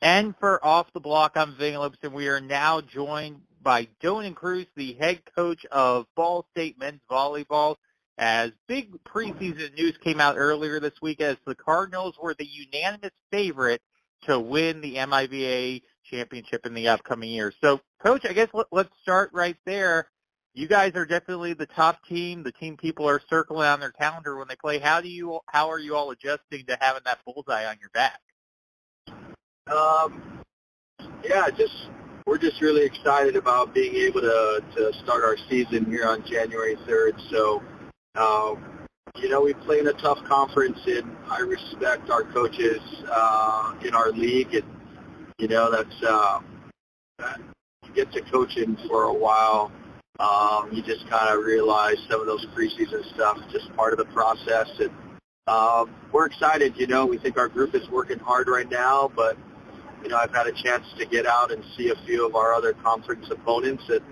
And for Off the Block, I'm Vinglipes, and we are now joined by Donan Cruz, the head coach of Ball State men's volleyball, as big preseason news came out earlier this week as the Cardinals were the unanimous favorite to win the MIVA championship in the upcoming year. So, Coach, I guess let's start right there. You guys are definitely the top team, the team people are circling on their calendar when they play. How are you all adjusting to having that bullseye on your back? We're just really excited about being able to start our season here on January 3rd. So, we play in a tough conference, and I respect our coaches in our league, and that you get to coaching for a while. You just kind of realize some of those preseason stuff is just part of the process, and we're excited. We think our group is working hard right now, but I've had a chance to get out and see a few of our other conference opponents, and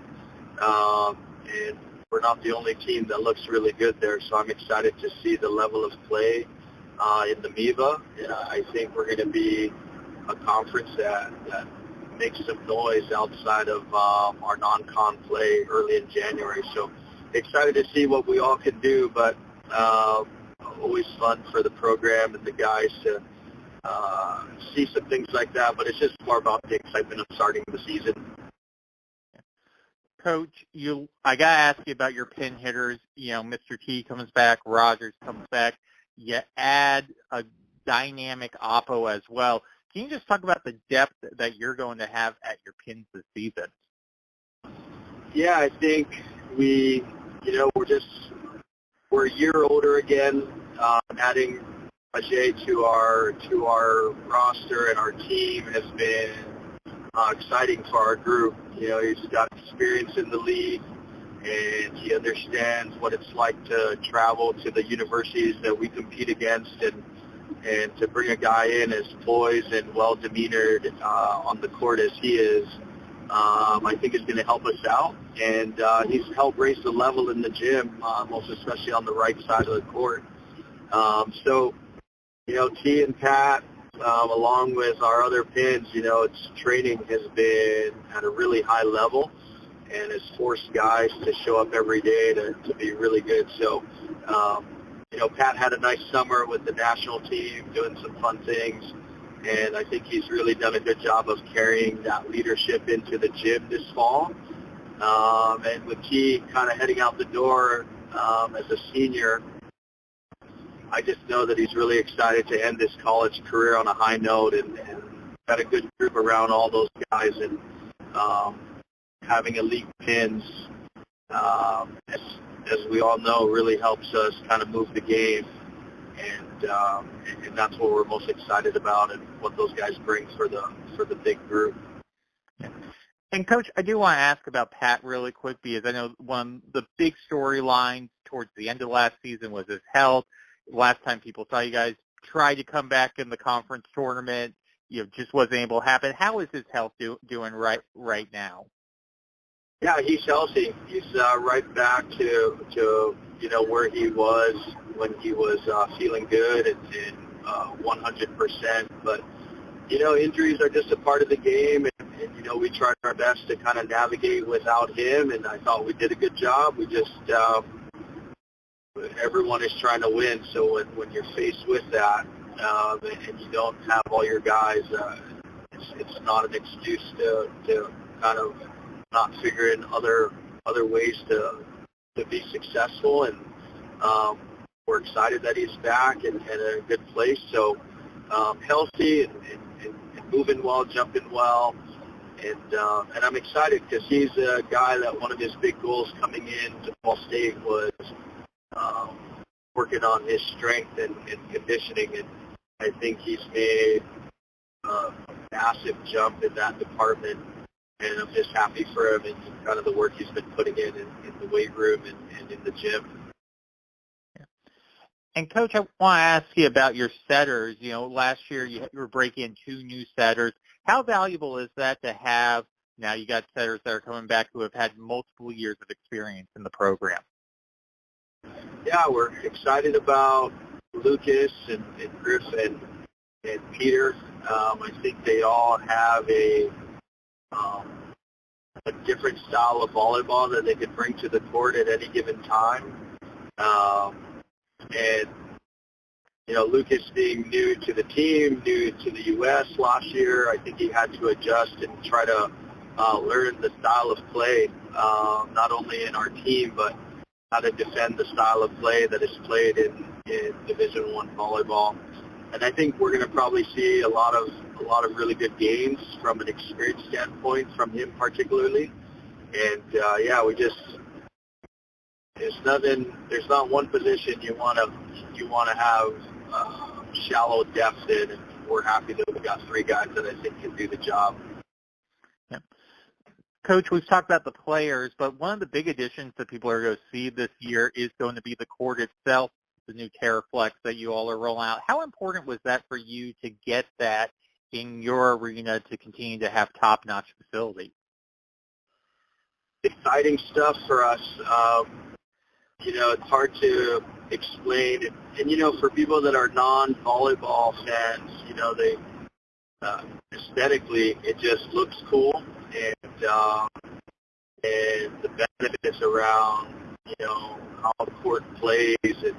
we're not the only team that looks really good there. So I'm excited to see the level of play in the MIVA. I think we're going to be a conference that makes some noise outside of our non-con play early in January. So excited to see what we all can do, but always fun for the program and the guys to see some things like that, but it's just more about the excitement of starting the season. Coach, I got to ask you about your pin hitters. Mr. T comes back, Rogers comes back. You add a dynamic Oppo as well. Can you just talk about the depth that you're going to have at your pins this season? Yeah, I think we're a year older again, adding Ajay to our roster and our team has been exciting for our group. He's got experience in the league, and he understands what it's like to travel to the universities that we compete against, and to bring a guy in as poised and well-demeanored on the court as he is, I think is going to help us out. And he's helped raise the level in the gym, most especially on the right side of the court. T and Pat, along with our other pins, its training has been at a really high level and has forced guys to show up every day to be really good. So, Pat had a nice summer with the national team, doing some fun things, and I think he's really done a good job of carrying that leadership into the gym this fall. And with T kind of heading out the door as a senior, I just know that he's really excited to end his college career on a high note, and got a good group around all those guys, and having elite pins, as we all know, really helps us kind of move the game, and that's what we're most excited about, and what those guys bring for the big group. And, Coach, I do want to ask about Pat really quick, because I know one of the big storylines towards the end of last season was his health. Last time people saw you guys try to come back in the conference tournament, just wasn't able to happen. How is his health doing right now? Yeah, he's healthy. He's right back to where he was when he was feeling good and 100%. But injuries are just a part of the game, and we tried our best to kind of navigate without him, and I thought we did a good job. We just everyone is trying to win, so when you're faced with that and you don't have all your guys, it's not an excuse to kind of not figure in other ways to be successful. And we're excited that he's back and in a good place. So healthy and moving well, jumping well. And I'm excited because he's a guy that one of his big goals coming in to Ball State was working on his strength and conditioning, and I think he's made a massive jump in that department, and I'm just happy for him and kind of the work he's been putting in the weight room and in the gym. And, Coach, I want to ask you about your setters. Last year you were breaking in 2 new setters. How valuable is that to have? Now you got setters that are coming back who have had multiple years of experience in the program. Yeah, we're excited about Lucas and Griffin. and Peter. I think they all have a different style of volleyball that they could bring to the court at any given time. And, you know, Lucas being new to the team, new to the U.S. last year, I think he had to adjust and try to learn the style of play, not only in our team, but how to defend the style of play that is played in Division I volleyball. And I think we're going to probably see a lot of really good games from an experience standpoint from him particularly. And there's not one position you want to have shallow depth in, and we're happy that we got three guys that I think can do the job. Yeah. Coach, we've talked about the players, but one of the big additions that people are going to see this year is going to be the court itself, the new TerraFlex that you all are rolling out. How important was that for you to get that in your arena to continue to have top-notch facilities? Exciting stuff for us. You know, it's hard to explain. And, you know, for people that are non-volleyball fans, you know, they aesthetically, it just looks cool. And the benefits around, you know, how the court plays and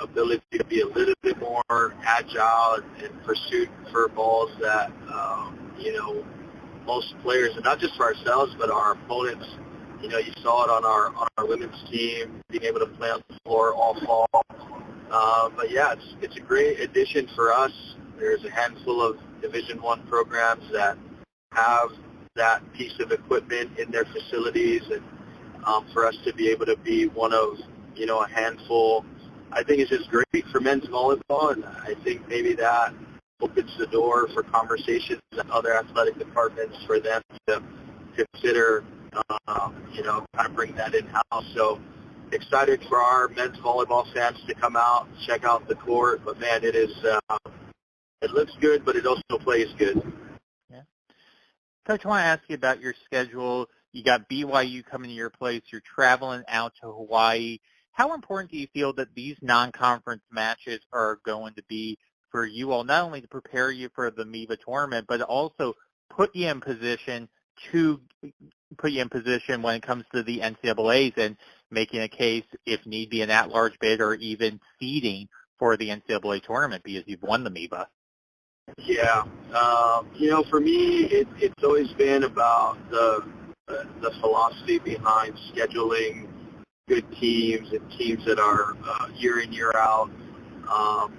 ability to be a little bit more agile and pursuit for balls that, you know, most players, and not just for ourselves, but our opponents, you know, you saw it on our women's team, being able to play on the floor all fall. But yeah, it's a great addition for us. There's a handful of Division I programs that have that piece of equipment in their facilities, and for us to be able to be one of, you know, a handful, I think it's just great for men's volleyball, and I think maybe that opens the door for conversations in other athletic departments for them to consider, you know, kind of bring that in-house. So excited for our men's volleyball fans to come out, check out the court, but man, it is, it looks good, but it also plays good. Yeah. Coach, I want to ask you about your schedule. You got BYU coming to your place. You're traveling out to Hawaii. How important do you feel that these non-conference matches are going to be for you all, not only to prepare you for the MIVA tournament, but also put you in position when it comes to the NCAAs and making a case, if need be, an at-large bid or even seeding for the NCAA tournament because you've won the MIVA? Yeah. You know, for me, it's always been about the philosophy behind scheduling good teams and teams that are year in, year out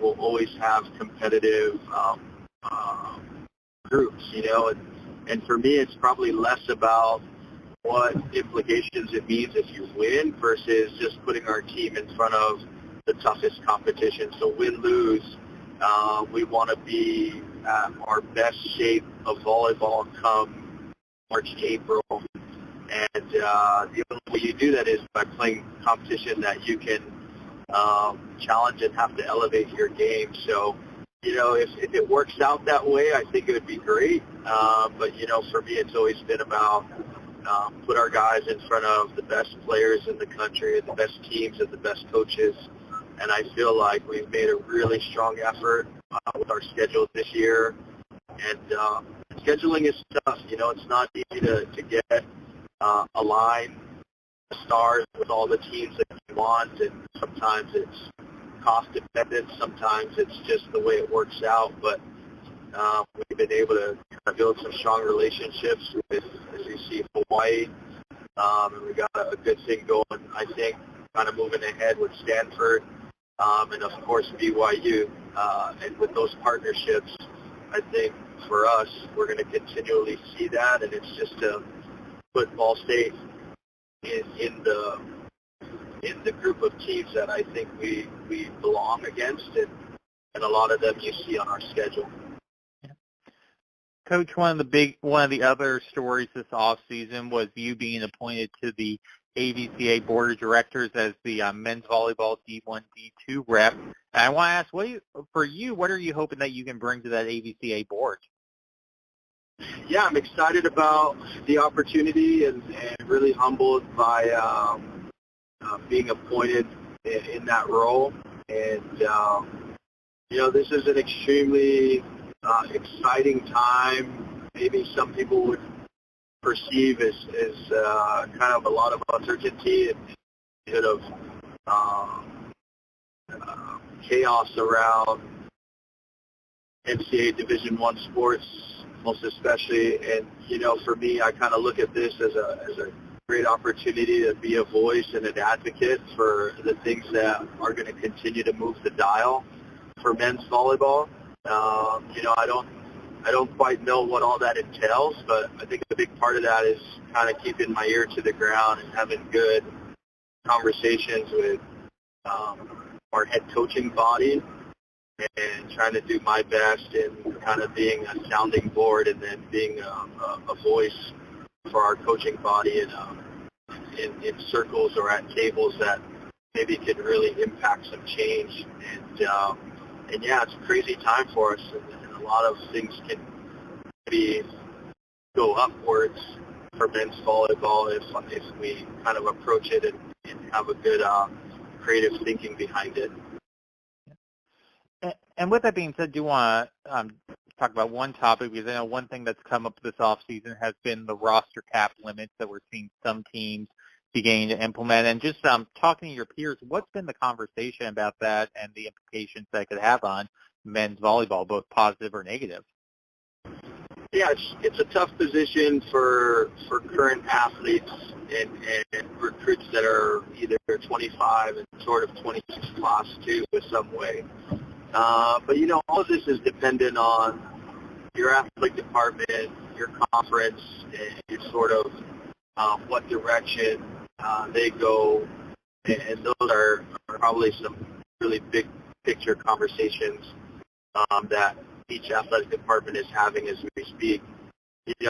will always have competitive groups, you know. And for me, it's probably less about what implications it means if you win versus just putting our team in front of the toughest competition. So win, lose, we want to be at our best shape of volleyball come March, April. And the only way you do that is by playing competition that you can challenge and have to elevate your game. So, you know, if it works out that way, I think it would be great. But, you know, for me, it's always been about put our guys in front of the best players in the country, the best teams and the best coaches. And I feel like we've made a really strong effort with our schedule this year. And scheduling is tough. You know, it's not easy to get align stars with all the teams that you want, and sometimes it's cost dependent, sometimes it's just the way it works out, but we've been able to kind of build some strong relationships with, as you see, Hawaii, and we got a good thing going, I think, kind of moving ahead with Stanford, and of course BYU, and with those partnerships, I think for us, we're going to continually see that, and it's just to put Ball State in the group of teams that I think we belong against, and a lot of them you see on our schedule. Yeah. Coach, one of the other stories this off season was you being appointed to the AVCA Board of Directors as the men's volleyball D1, D2 rep. And I want to ask, what are you hoping that you can bring to that AVCA board? Yeah, I'm excited about the opportunity and really humbled by being appointed in that role. And this is an extremely exciting time. Maybe some people would perceive as kind of a lot of uncertainty and a bit of chaos around NCAA Division I sports, most especially. And for me, I kind of look at this as a great opportunity to be a voice and an advocate for the things that are going to continue to move the dial for men's volleyball. I don't quite know what all that entails, but I think a big part of that is kind of keeping my ear to the ground and having good conversations with our head coaching body and trying to do my best in kind of being a sounding board and then being a voice for our coaching body in circles or at tables that maybe could really impact some change. And yeah, it's a crazy time for us, and a lot of things can maybe go upwards for men's volleyball if we kind of approach it and have a good creative thinking behind it. And with that being said, do you want to talk about one topic? Because I know one thing that's come up this offseason has been the roster cap limits that we're seeing some teams beginning to implement. And just talking to your peers, what's been the conversation about that and the implications that could have on men's volleyball, both positive or negative? Yeah, it's a tough position for current athletes and recruits that are either 25 and sort of 26 class too in some way. But all of this is dependent on your athletic department, your conference, and sort of what direction they go. And those are probably some really big picture conversations that each athletic department is having as we speak.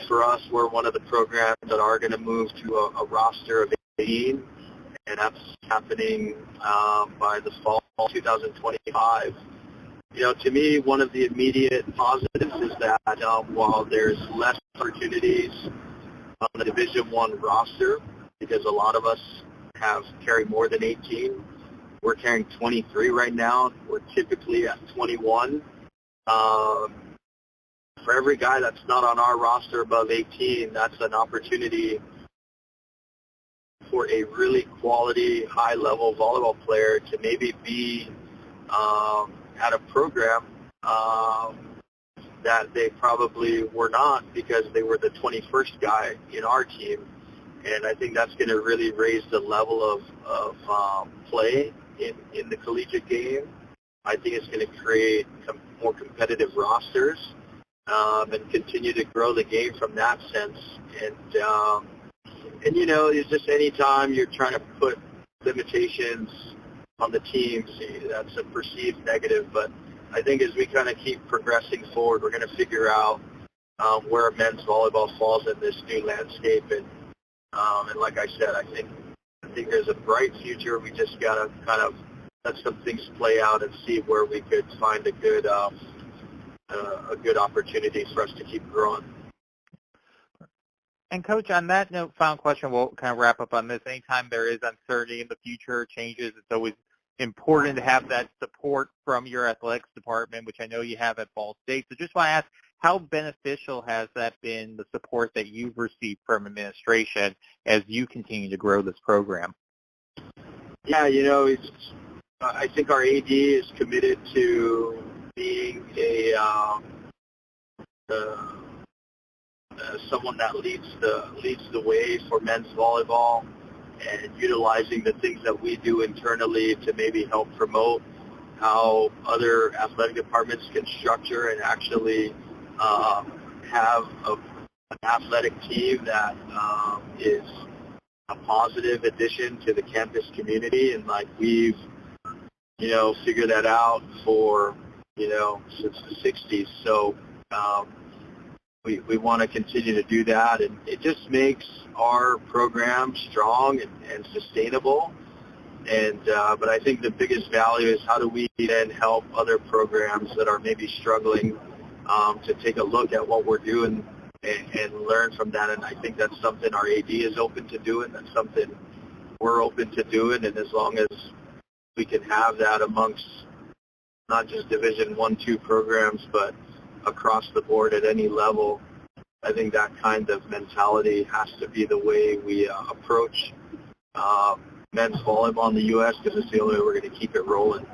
For us, we're one of the programs that are going to move to a roster of 18, and that's happening by the fall 2025. To me, one of the immediate positives is that while there's less opportunities on the Division I roster, because a lot of us carry more than 18, we're carrying 23 right now. We're typically at 21. For every guy that's not on our roster above 18, that's an opportunity for a really quality, high-level volleyball player to maybe be at a program that they probably were not because they were the 21st guy in our team. And I think that's going to really raise the level of play in the collegiate game. I think it's going to create more competitive rosters and continue to grow the game from that sense. And it's just any time you're trying to put limitations on the teams, that's a perceived negative. But I think as we kind of keep progressing forward, we're going to figure out where men's volleyball falls in this new landscape. And like I said, I think there's a bright future. We just got to kind of let some things play out and see where we could find a good opportunity for us to keep growing. And Coach, on that note, final question, we'll kind of wrap up on this. Anytime there is uncertainty in the future, changes, it's always important to have that support from your athletics department, which I know you have at Ball State. So just want to ask, how beneficial has that been, the support that you've received from administration as you continue to grow this program? Yeah, I think our AD is committed to being someone that leads the way for men's volleyball and utilizing the things that we do internally to maybe help promote how other athletic departments can structure and actually have an athletic team that is a positive addition to the campus community. And we've figured that out for since the 60s. So we want to continue to do that, and it just makes our program strong and sustainable. And but I think the biggest value is how do we then help other programs that are maybe struggling to take a look at what we're doing and learn from that. And I think that's something our AD is open to doing. That's something we're open to doing. And as long as we can have that amongst not just Division 1, 2 programs, but across the board at any level. I think that kind of mentality has to be the way we approach men's volleyball in the U.S. because it's the only way we're going to keep it rolling.